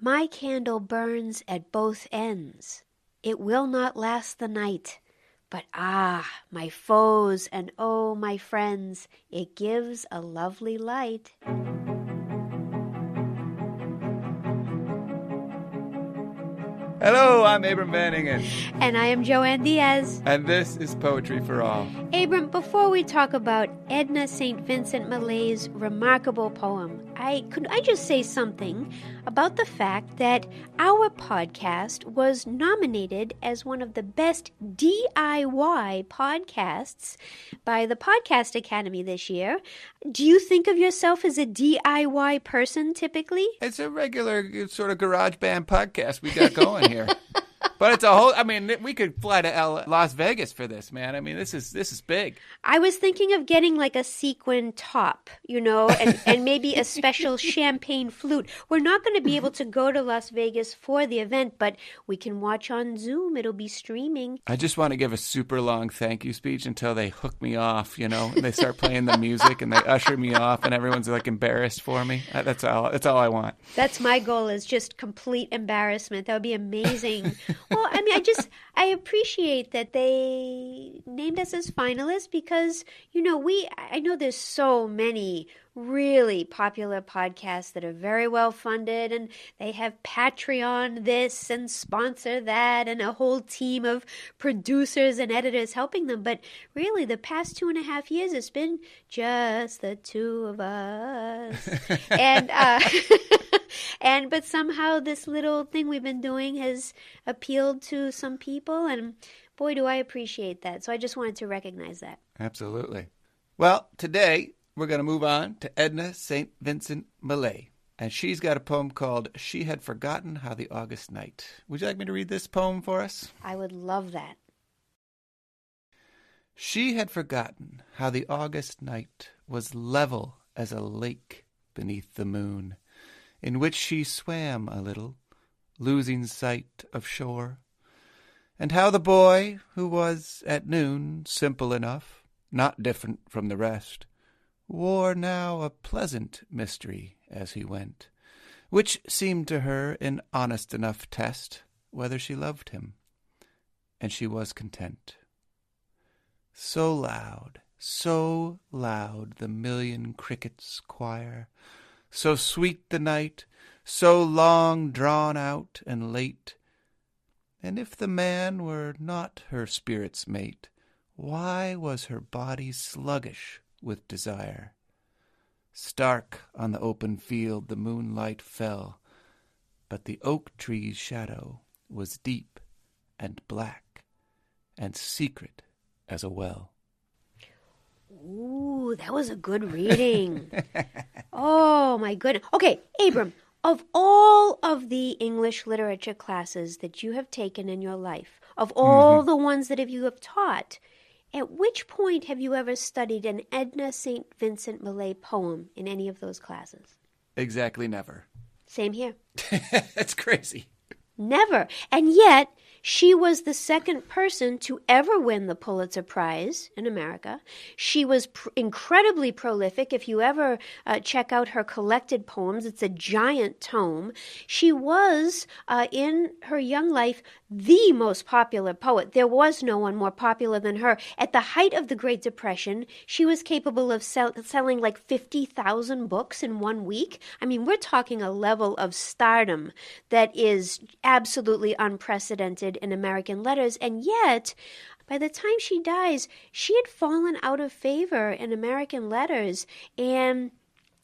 My candle burns at both ends. It will not last the night. But my foes, and oh, my friends, it gives a lovely light. Hello, I'm Abram Vanningen. And I am Joanne Diaz. And this is Poetry for All. Abram, before we talk about Edna St Vincent Millay's remarkable poem, could I just say something about the fact that our podcast was nominated as one of the best DIY podcasts by the Podcast Academy this year. Do you think of yourself as a DIY person typically? It's a regular sort of garage band podcast we got going here. But it's we could fly to Las Vegas for this, man. I mean, this is big. I was thinking of getting like a sequin top, and maybe a special champagne flute. We're not going to be able to go to Las Vegas for the event, but we can watch on Zoom. It'll be streaming. I just want to give a super long thank you speech until they hook me off, and they start playing the music and they usher me off and everyone's like embarrassed for me. That's all I want. That's my goal, is just complete embarrassment. That would be amazing. Well, I appreciate that they named us as finalists because, I know there's so many really popular podcasts that are very well funded and they have Patreon this and sponsor that and a whole team of producers and editors helping them. But really, the past 2.5 years, it's been just the two of us. But somehow this little thing we've been doing has appealed to some people, and boy, do I appreciate that. So I just wanted to recognize that. Absolutely. Well, today we're going to move on to Edna St Vincent Millay, and she's got a poem called She Had Forgotten How the August Night. Would you like me to read this poem for us? I would love that. She had forgotten how the August night was level as a lake beneath the moon, in which she swam a little, losing sight of shore, and how the boy, who was at noon simple enough, not different from the rest, wore now a pleasant mystery as he went, which seemed to her an honest enough test whether she loved him, and she was content. So loud the million crickets choir, so sweet the night, so long drawn out and late. And if the man were not her spirit's mate, why was her body sluggish with desire? Stark on the open field the moonlight fell, but the oak tree's shadow was deep and black and secret as a well. Ooh, that was a good reading. Oh, my goodness. Okay, Abram, of all of the English literature classes that you have taken in your life, of all the ones that you have taught, at which point have you ever studied an Edna St. Vincent Millay poem in any of those classes? Exactly never. Same here. That's crazy. Never. And yet, she was the second person to ever win the Pulitzer Prize in America. She was incredibly prolific. If you ever check out her collected poems, it's a giant tome. She was, in her young life, the most popular poet. There was no one more popular than her. At the height of the Great Depression, she was capable of selling like 50,000 books in 1 week. I mean, we're talking a level of stardom that is absolutely unprecedented in American letters, and yet by the time she dies, she had fallen out of favor in American letters, and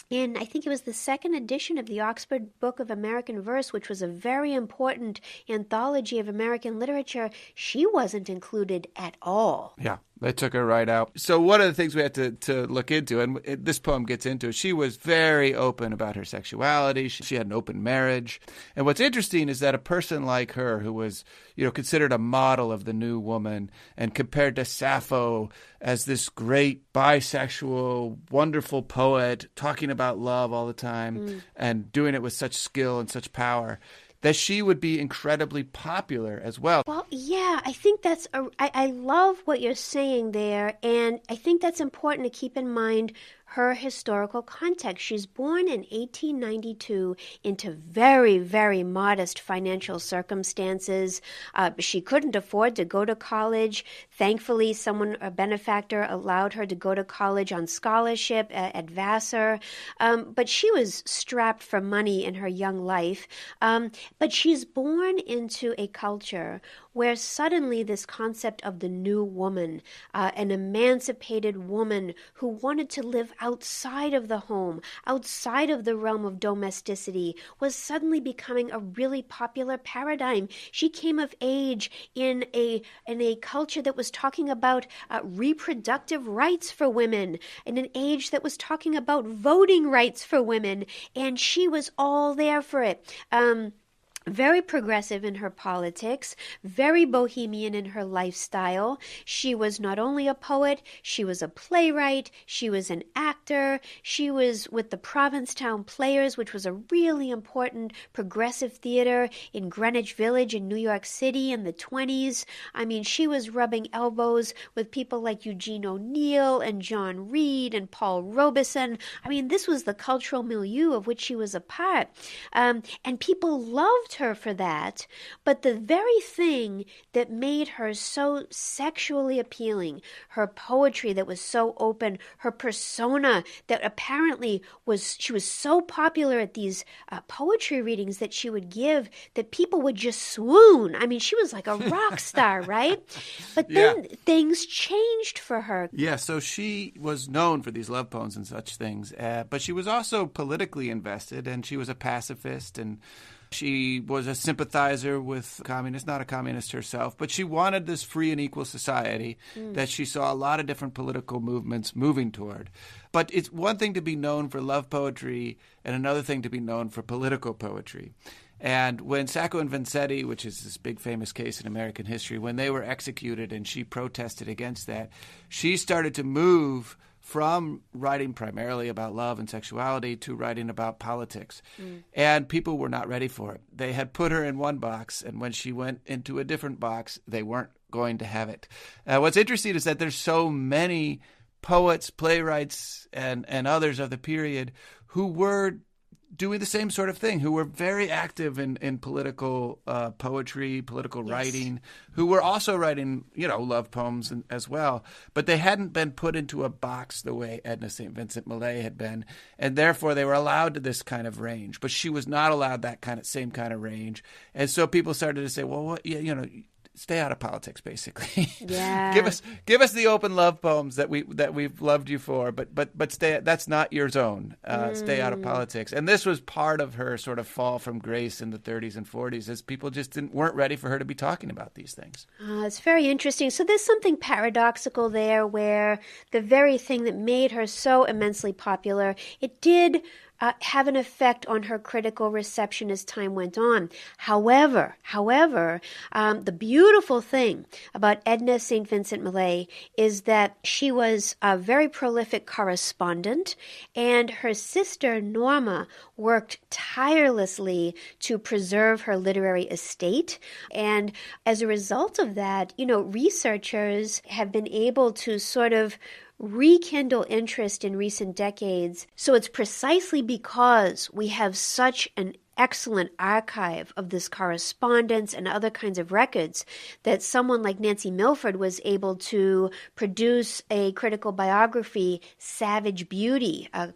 in, I think it was the second edition of the Oxford Book of American Verse, which was a very important anthology of American literature, she wasn't included at all. Yeah, they took her right out. So one of the things we had to look into, and this poem gets into, she was very open about her sexuality. She had an open marriage. And what's interesting is that a person like her, who was, considered a model of the new woman and compared to Sappho as this great bisexual, wonderful poet talking about love all the time and doing it with such skill and such power, that she would be incredibly popular as well. Well, yeah, I think I love what you're saying there, and I think that's important to keep in mind her historical context. She's born in 1892 into very, very modest financial circumstances. She couldn't afford to go to college. Thankfully, a benefactor, allowed her to go to college on scholarship at Vassar. But she was strapped for money in her young life. But she's born into a culture where suddenly this concept of the new woman, an emancipated woman who wanted to live outside of the home, outside of the realm of domesticity, was suddenly becoming a really popular paradigm. She came of age in a culture that was talking about reproductive rights for women, in an age that was talking about voting rights for women, and she was all there for it. Very progressive in her politics, very bohemian in her lifestyle. She was not only a poet, she was a playwright, she was an actor, she was with the Provincetown Players, which was a really important progressive theater in Greenwich Village in New York City in the 1920s. I mean, she was rubbing elbows with people like Eugene O'Neill and John Reed and Paul Robeson. I mean, this was the cultural milieu of which she was a part. And people loved her for that, but the very thing that made her so sexually appealing, her poetry that was so open, her persona that apparently she was so popular at these poetry readings that she would give that people would just swoon. I mean, she was like a rock star, right? But then things changed for her. Yeah, so she was known for these love poems and such things, but she was also politically invested, and she was a pacifist, and she was a sympathizer with communists, not a communist herself, but she wanted this free and equal society that she saw a lot of different political movements moving toward. But it's one thing to be known for love poetry and another thing to be known for political poetry. And when Sacco and Vanzetti, which is this big famous case in American history, when they were executed and she protested against that, she started to move from writing primarily about love and sexuality to writing about politics. And people were not ready for it. They had put her in one box, and when she went into a different box, they weren't going to have it. What's interesting is that there's so many poets, playwrights, and others of the period who were doing the same sort of thing, who were very active in political poetry, political writing, who were also writing, love poems as well. But they hadn't been put into a box the way Edna St. Vincent Millay had been, and therefore they were allowed to this kind of range. But she was not allowed that same kind of range. And so people started to say, well, stay out of politics, basically. Yeah. give us the open love poems that we've loved you for, but stay. That's not your zone. Stay out of politics. And this was part of her sort of fall from grace in the 30s and 40s, as people just weren't ready for her to be talking about these things. It's very interesting. So there's something paradoxical there, where the very thing that made her so immensely popular, it did have an effect on her critical reception as time went on. However, the beautiful thing about Edna St. Vincent Millay is that she was a very prolific correspondent, and her sister Norma worked tirelessly to preserve her literary estate. And as a result of that, researchers have been able to sort of rekindle interest in recent decades. So it's precisely because we have such an excellent archive of this correspondence and other kinds of records that someone like Nancy Milford was able to produce a critical biography, Savage Beauty, a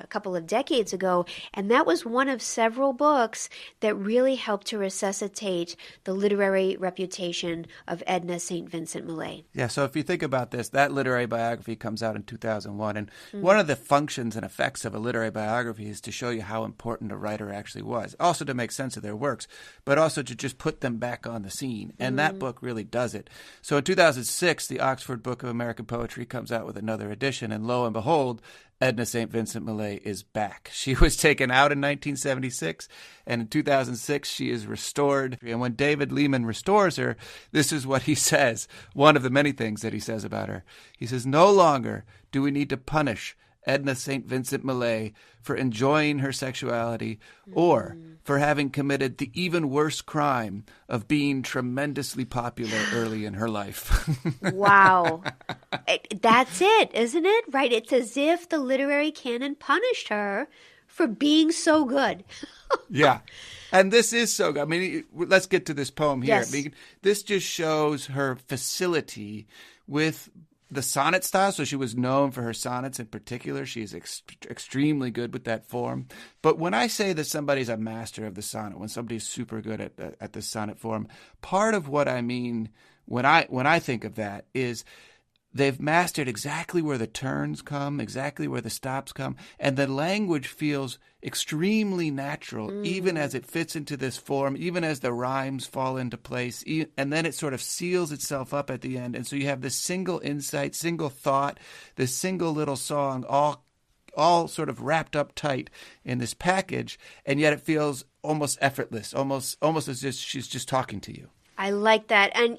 couple of decades ago. And that was one of several books that really helped to resuscitate the literary reputation of Edna St. Vincent Millay. Yeah, so if you think about this, that literary biography comes out in 2001. And one of the functions and effects of a literary biography is to show you how important a writer actually was. Also to make sense of their works, but also to just put them back on the scene. And that book really does it. So in 2006, the Oxford Book of American Poetry comes out with another edition, and lo and behold, Edna St. Vincent Millay is back. She was taken out in 1976, and in 2006 she is restored. And when David Lehman restores her, this is what he says, one of the many things that he says about her. He says, "No longer do we need to punish Edna St Vincent Millay for enjoying her sexuality or for having committed the even worse crime of being tremendously popular early in her life. Wow. That's it, isn't it? Right? It's as if the literary canon punished her for being so good. Yeah. And this is so good. I mean, let's get to this poem here. Yes. I mean, this just shows her facility with the sonnet style. So she was known for her sonnets in particular. She's extremely good with that form. But when I say that somebody's a master of the sonnet, when somebody's super good at the sonnet form, part of what I mean when I think of that is they've mastered exactly where the turns come, exactly where the stops come, and the language feels extremely natural, even as it fits into this form, even as the rhymes fall into place, and then it sort of seals itself up at the end. And so you have this single insight, single thought, this single little song, all sort of wrapped up tight in this package, and yet it feels almost effortless, almost as if she's just talking to you. I like that. And,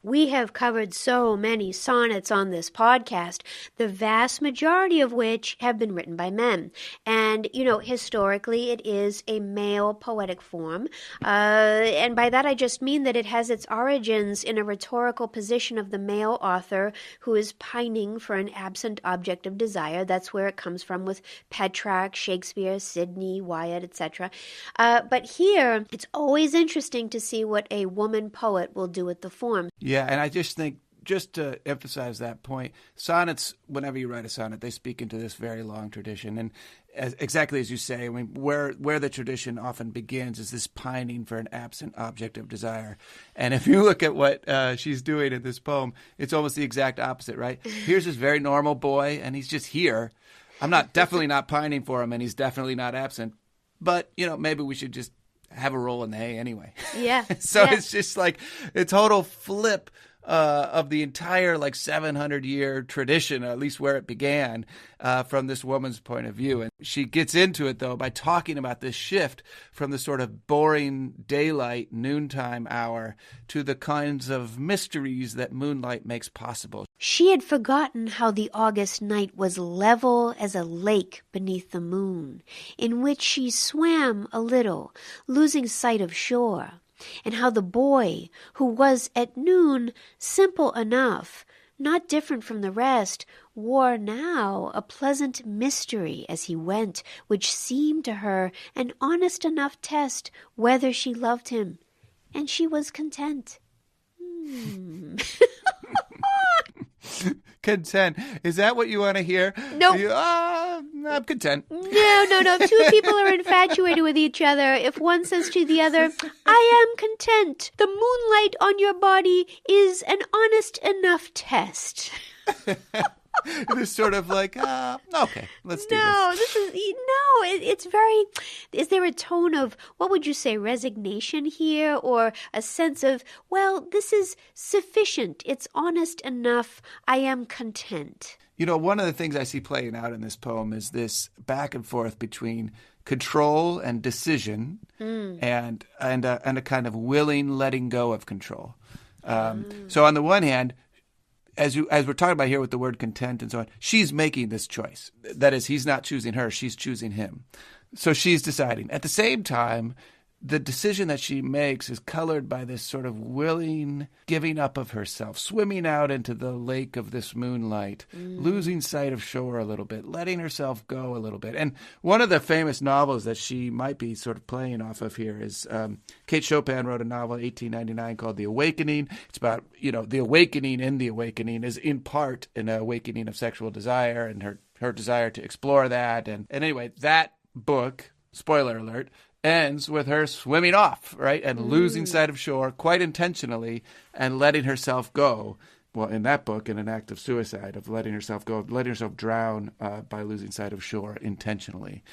we have covered so many sonnets on this podcast, the vast majority of which have been written by men. And, historically, it is a male poetic form. And by that, I just mean that it has its origins in a rhetorical position of the male author who is pining for an absent object of desire. That's where it comes from with Petrarch, Shakespeare, Sidney, Wyatt, etc. But here, it's always interesting to see what a woman poet will do with the form. Yeah, and I just think, just to emphasize that point, sonnets, whenever you write a sonnet, they speak into this very long tradition. And exactly as you say, I mean, where the tradition often begins is this pining for an absent object of desire. And if you look at what she's doing in this poem, it's almost the exact opposite, right? Here's this very normal boy, and he's just here. I'm definitely not pining for him, and he's definitely not absent. But, maybe we should just have a roll in the hay anyway. Yeah. So it's just like a total flip of the entire 700-year tradition, at least where it began, from this woman's point of view. And she gets into it, though, by talking about this shift from the sort of boring daylight noontime hour to the kinds of mysteries that moonlight makes possible. She had forgotten how the August night was level as a lake beneath the moon, in which she swam a little, losing sight of shore, and how the boy, who was at noon simple enough, not different from the rest, wore now a pleasant mystery as he went, which seemed to her an honest enough test whether she loved him, and she was content. Content. Is that what you want to hear? No. I'm content. No. Two people are infatuated with each other. If one says to the other, I am content. The moonlight on your body is an honest enough test. It's sort of like, okay, let's do this. It's very, is there a tone of, what would you say, resignation here, or a sense of, well, this is sufficient, it's honest enough, I am content? One of the things I see playing out in this poem is this back and forth between control and decision and a kind of willing letting go of control. So on the one hand, as we're talking about here with the word content and so on, she's making this choice. That is, he's not choosing her, she's choosing him. So she's deciding. At the same time, the decision that she makes is colored by this sort of willing giving up of herself, swimming out into the lake of this moonlight, losing sight of shore a little bit, letting herself go a little bit. And one of the famous novels that she might be sort of playing off of here is Kate Chopin wrote a novel in 1899 called The Awakening. It's about, the awakening in the awakening is in part an awakening of sexual desire and her desire to explore that. And anyway, that book, spoiler alert, ends with her swimming off, right, and losing sight of shore quite intentionally and letting herself go. Well, in that book, in an act of suicide, of letting herself go, letting herself drown by losing sight of shore intentionally.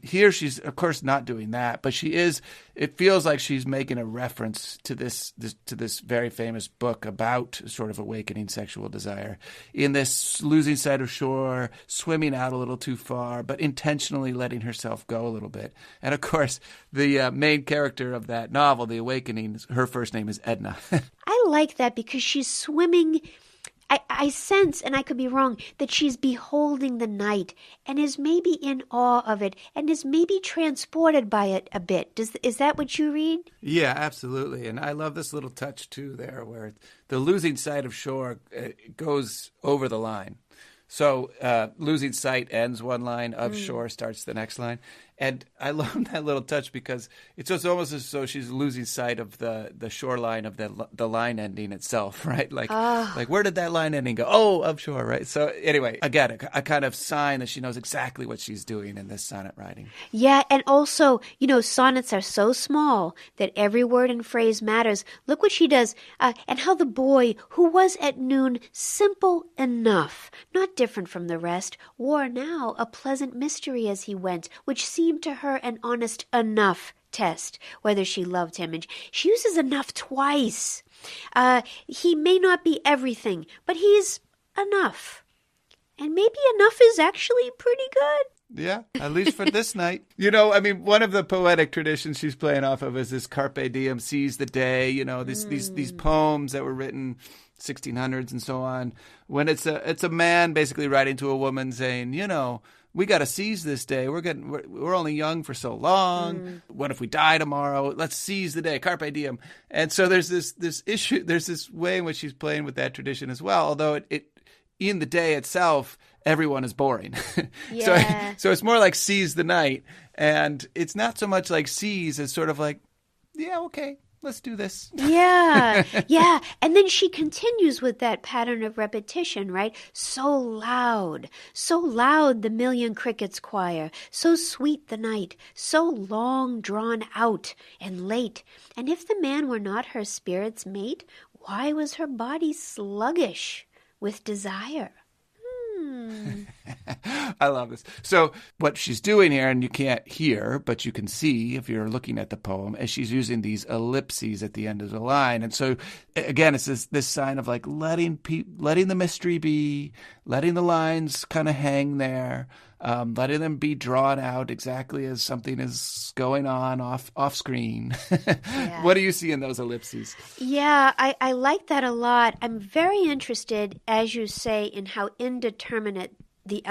Here she's, of course, not doing that, but she is, it feels like she's making a reference to this very famous book about sort of awakening sexual desire. In this losing sight of shore, swimming out a little too far, but intentionally letting herself go a little bit. And, of course, the main character of that novel, The Awakening, her first name is Edna. I like that because she's swimming I sense, and I could be wrong, that she's beholding the night and is maybe in awe of it and is maybe transported by it a bit. Is that what you read? Yeah, absolutely. And I love this little touch, too, there, where the losing sight of shore goes over the line. So losing sight ends one line, of shore starts the next line. And I love that little touch because it's just almost as though she's losing sight of the shoreline of the line ending itself, right? Like where did that line ending go? Oh, of shore, right? So anyway, again, a kind of sign that she knows exactly what she's doing in this sonnet writing. Yeah, and also, sonnets are so small that every word and phrase matters. Look what she does, and how the boy, who was at noon simple enough, not different from the rest, wore now a pleasant mystery as he went, which seemed to her an honest enough test, whether she loved him. And she uses enough twice. He may not be everything, but he's enough. And maybe enough is actually pretty good. Yeah, at least for this night. One of the poetic traditions she's playing off of is this carpe diem, seize the day, these poems that were written 1600s and so on, when it's a man basically writing to a woman saying, we got to seize this day. We're only young for so long. What if we die tomorrow? Let's seize the day. Carpe diem. And so there's this issue. There's this way in which she's playing with that tradition as well. Although it in the day itself, everyone is boring. Yeah. So it's more like seize the night, and it's not so much like seize as sort of like, yeah, okay. Let's do this. Yeah. And then she continues with that pattern of repetition, right? So loud the million crickets choir, so sweet the night, so long drawn out and late. And if the man were not her spirit's mate, why was her body sluggish with desire? I love this. So what she's doing here, and you can't hear, but you can see if you're looking at the poem, is she's using these ellipses at the end of the line. And so, again, it's this sign of like letting the mystery be, letting the lines kind of hang there, letting them be drawn out exactly as something is going on off screen. Yeah. What do you see in those ellipses? Yeah, I like that a lot. I'm very interested, as you say, in how indeterminate the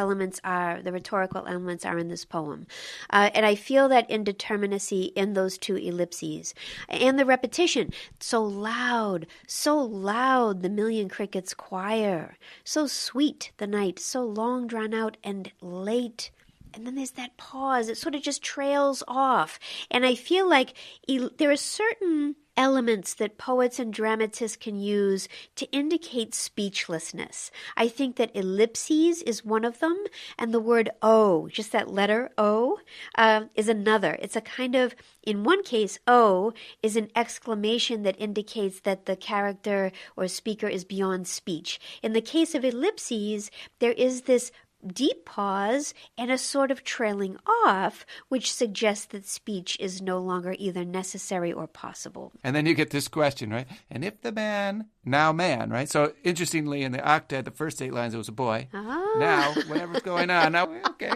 rhetorical elements are in this poem. And I feel that indeterminacy in those two ellipses. And the repetition, so loud, the million crickets choir, so sweet the night, so long drawn out and late. And then there's that pause. It sort of just trails off. And I feel like there are certain elements that poets and dramatists can use to indicate speechlessness. I think that ellipses is one of them, and the word O, just that letter O, is another. It's a kind of, in one case, O is an exclamation that indicates that the character or speaker is beyond speech. In the case of ellipses, there is this deep pause and a sort of trailing off, which suggests that speech is no longer either necessary or possible. And then you get this question, right? And if the man, right? So interestingly, in the octet, the first 8 lines, it was a boy. Oh. Now, whatever's going on, now, okay.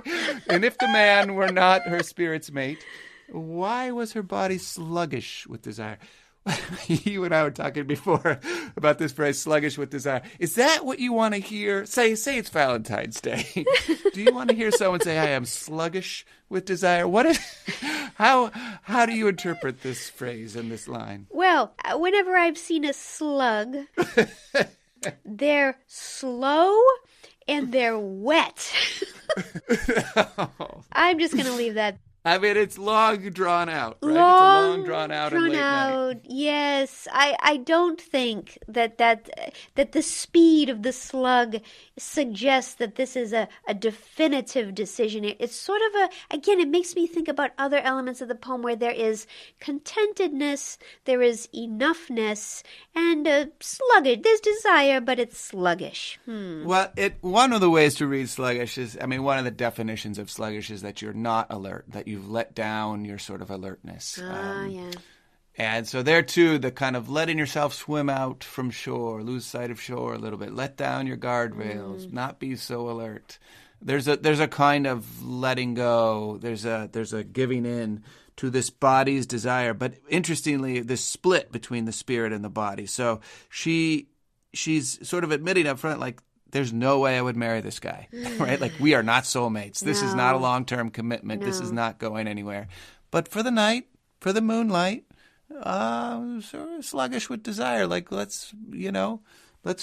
And if the man were not her spirit's mate, why was her body sluggish with desire? You and I were talking before about this phrase, sluggish with desire. Is that what you want to hear? Say it's Valentine's Day. Do you want to hear someone say, I am sluggish with desire? How do you interpret this phrase in this line? Well, whenever I've seen a slug, they're slow and they're wet. I'm just going to leave that. I mean, it's long drawn out, right? It's a long drawn out and late night. Yes, I don't think that the speed of the slug suggests that this is a definitive decision. It's sort of again, it makes me think about other elements of the poem where there is contentedness, there is enoughness, and sluggish. There's desire, but it's sluggish. Well, one of the ways to read sluggish is, one of the definitions of sluggish is that you're not alert, that you've let down your sort of alertness. Yeah. And so there, too, the kind of letting yourself swim out from shore, lose sight of shore a little bit, let down your guardrails, not be so alert. There's a kind of letting go. There's a giving in to this body's desire. But interestingly, this split between the spirit and the body. So she she's sort of admitting up front, like, there's no way I would marry this guy, right? Like, we are not soulmates. This is not a long-term commitment. This is not going anywhere. But for the night, for the moonlight, sort of sluggish with desire. Like, let's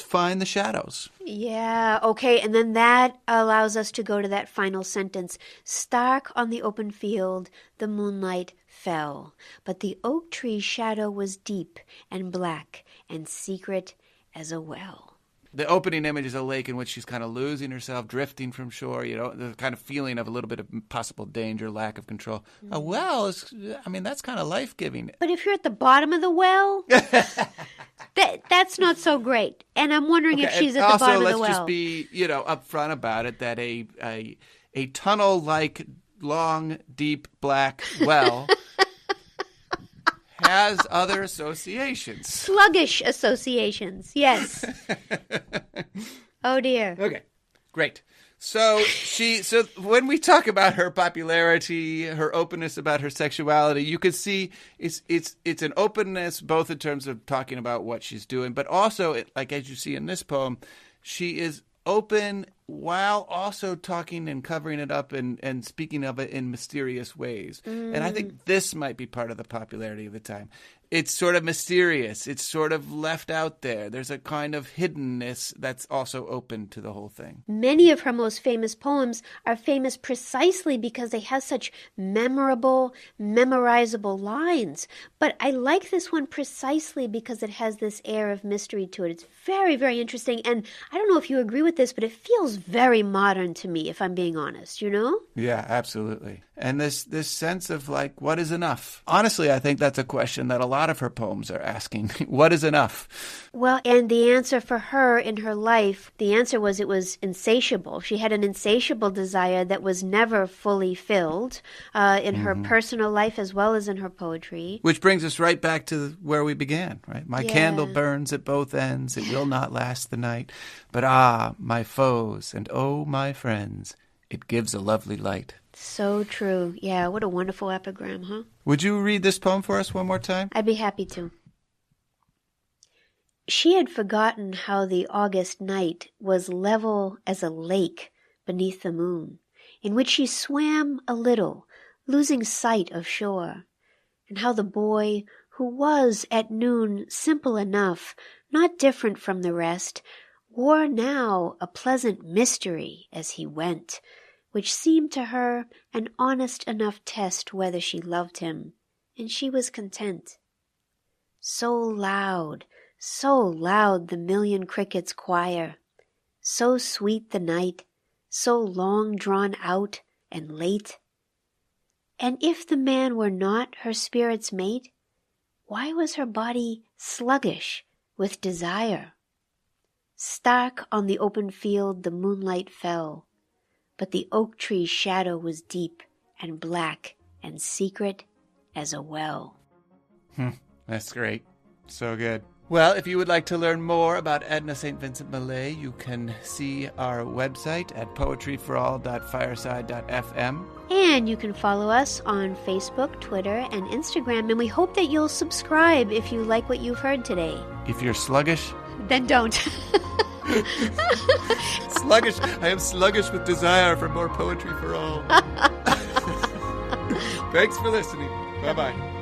find the shadows. Yeah, okay, and then that allows us to go to that final sentence. Stark on the open field, the moonlight fell, but the oak tree's shadow was deep and black and secret as a well. The opening image is a lake in which she's kind of losing herself, drifting from shore, the kind of feeling of a little bit of possible danger, lack of control. A well that's kind of life-giving. But if you're at the bottom of the well, that's not so great. And I'm wondering if she's at the bottom of the well. Also, let's just be, upfront about it, that a tunnel-like, long, deep, black well has other associations. Sluggish associations, yes. Oh, dear. Okay, great. So when we talk about her popularity, her openness about her sexuality, you can see it's an openness both in terms of talking about what she's doing, but also, like as you see in this poem, she is open while also talking and covering it up and speaking of it in mysterious ways. And I think this might be part of the popularity of the time. It's sort of mysterious. It's sort of left out there. There's a kind of hiddenness that's also open to the whole thing. Many of her most famous poems are famous precisely because they have such memorable, memorizable lines. But I like this one precisely because it has this air of mystery to it. It's very, very interesting. And I don't know if you agree with this, but it feels very modern to me, if I'm being honest, Yeah, absolutely. And this sense of, like, what is enough? Honestly, I think that's a question that a lot of her poems are asking. What is enough? Well, and the answer for her in her life, the answer was it was insatiable. She had an insatiable desire that was never fully filled in her personal life as well as in her poetry. Which brings us right back to where we began, right? My candle burns at both ends. It will not last the night. But my foes, and my friends, it gives a lovely light. So true. Yeah, what a wonderful epigram, huh? Would you read this poem for us one more time? I'd be happy to. She had forgotten how the August night was level as a lake beneath the moon, in which she swam a little, losing sight of shore, and how the boy, who was at noon simple enough, not different from the rest, wore now a pleasant mystery as he went, which seemed to her an honest enough test whether she loved him, and she was content. So loud the million crickets choir, so sweet the night, so long drawn out and late. And if the man were not her spirit's mate, why was her body sluggish with desire? Stark on the open field the moonlight fell, but the oak tree's shadow was deep and black and secret as a well. That's great. So good. Well, if you would like to learn more about Edna St Vincent Millay, you can see our website at poetryforall.fireside.fm. And you can follow us on Facebook, Twitter, and Instagram, and we hope that you'll subscribe if you like what you've heard today. If you're sluggish, then don't. Sluggish. I am sluggish with desire for more poetry for all. Thanks for listening. Bye-bye.